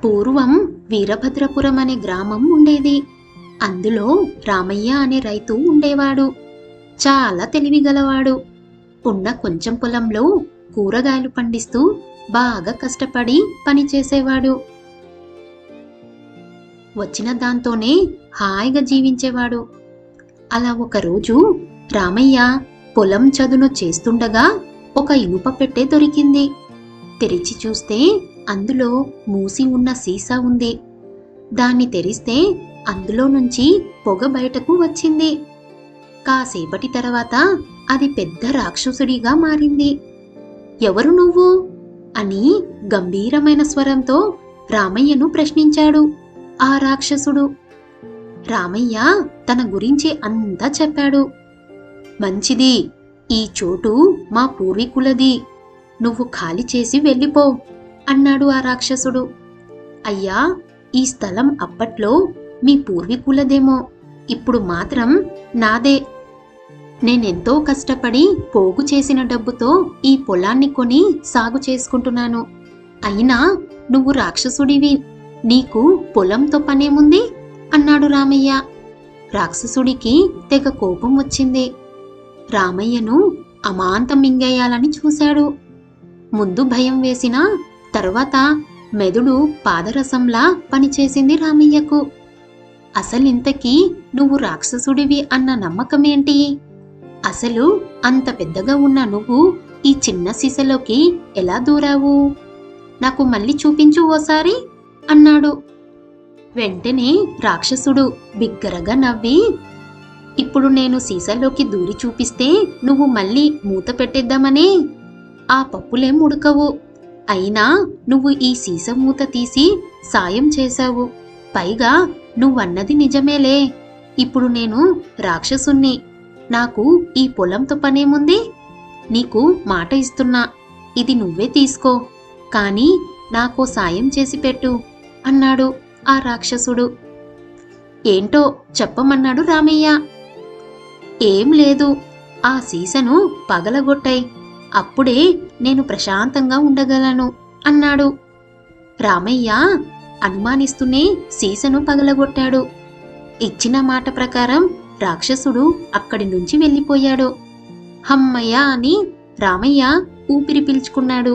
పూర్వం వీరభద్రపురం అనే గ్రామం ఉండేది. అందులో రామయ్య అనే రైతు ఉండేవాడు. చాలా తెలివిగలవాడు. ఉన్న కొంచెం పొలంలో కూరగాయలు పండిస్తూ బాగా కష్టపడి పనిచేసేవాడు. వచ్చిన దాంతోనే హాయిగా జీవించేవాడు. అలా ఒకరోజు రామయ్య పొలం చదును చేస్తుండగా ఒక ఇనుప పెట్టె దొరికింది. తెరిచి చూస్తే అందులో మూసి ఉన్న సీసా ఉంది. దాన్ని తెరిస్తే అందులో నుంచి పొగ బయటకు వచ్చింది. కాసేపటి తర్వాత అది పెద్ద రాక్షసుడిగా మారింది. ఎవరు నువ్వు అని గంభీరమైన స్వరంతో రామయ్యను ప్రశ్నించాడు ఆ రాక్షసుడు. రామయ్య తన గురించి అంతా చెప్పాడు. మంచిది, ఈ చోటు మా పూర్వీకులది, నువ్వు ఖాళీ చేసి వెళ్ళిపో అన్నాడు ఆ రాక్షసుడు. అయ్యా, ఈ స్థలం అప్పట్లో మీ పూర్వీకులదేమో, ఇప్పుడు మాత్రం నాదే. నేనెంతో కష్టపడి పోగు చేసిన డబ్బుతో ఈ పొలాన్ని కొని సాగు చేసుకుంటున్నాను. అయినా నువ్వు రాక్షసుడివి, నీకు పొలంతో పనేముంది అన్నాడు రామయ్య. రాక్షసుడికి తెగ కోపం వచ్చింది. రామయ్యను అమాంతం మింగేయాలని చూశాడు. ముందు భయం వేసినా తర్వాత మెదడు పాదరసంలా పనిచేసింది రామయ్యకు. అసలింతకీ నువ్వు రాక్షసుడివి అన్న నమ్మకమేంటి? అసలు అంత పెద్దగా ఉన్న నువ్వు ఈ చిన్న సీసలోకి ఎలా దూరావు? నాకు మళ్ళీ చూపించు ఓసారి అన్నాడు. వెంటనే రాక్షసుడు బిగ్గరగా నవ్వి, ఇప్పుడు నేను సీసాలోకి దూరి చూపిస్తే నువ్వు మళ్ళీ మూత పెట్టేద్దామనే? ఆ పప్పులేం ఉడకవు. అయినా నువ్వు ఈ సీసా మూత తీసి సాయం చేశావు. పైగా నువ్వన్నది నిజమేలే. ఇప్పుడు నేను రాక్షసుణ్ణి, నాకు ఈ పొలంతో పనేముంది? నీకు మాట ఇస్తున్నా, ఇది నువ్వే తీసుకో, కానీ నాకో సాయం చేసి పెట్టు అన్నాడు ఆ రాక్షసుడు. ఏంటో చెప్పమన్నాడు రామయ్య. ఏం లేదు, ఆ సీసను పగలగొట్టాయి, అప్పుడే నేను ప్రశాంతంగా ఉండగలను అన్నాడు. రామయ్య అనుమానిస్తూనే సీసను పగలగొట్టాడు. ఇచ్చిన మాట ప్రకారం రాక్షసుడు అక్కడి నుంచి వెళ్ళిపోయాడు. హమ్మయ్య అని రామయ్య ఊపిరి పీల్చుకున్నాడు.